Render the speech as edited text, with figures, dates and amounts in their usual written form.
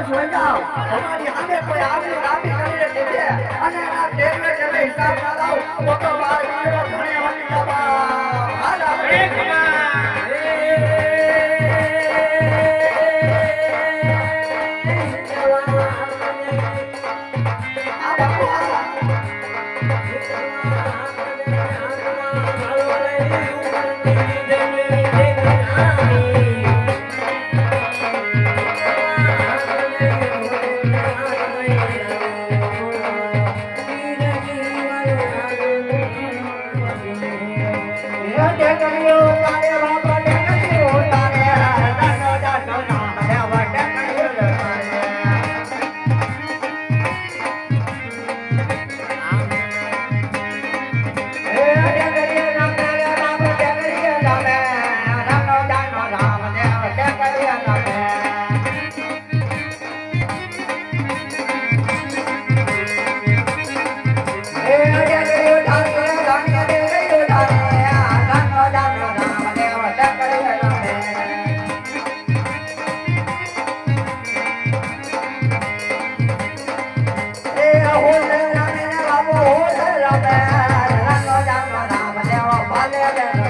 જોઈ જાઓ તમારી સામે કોઈ આવી રામી કરીને દીધે અને એના ટેબલે ટેબલે હિસાબ ના લાવ તો તો મારી ઘણે હમી જવા હાલા એક Hãy subscribe cho kênh Ghiền Mì Gõ để không bỏ lỡ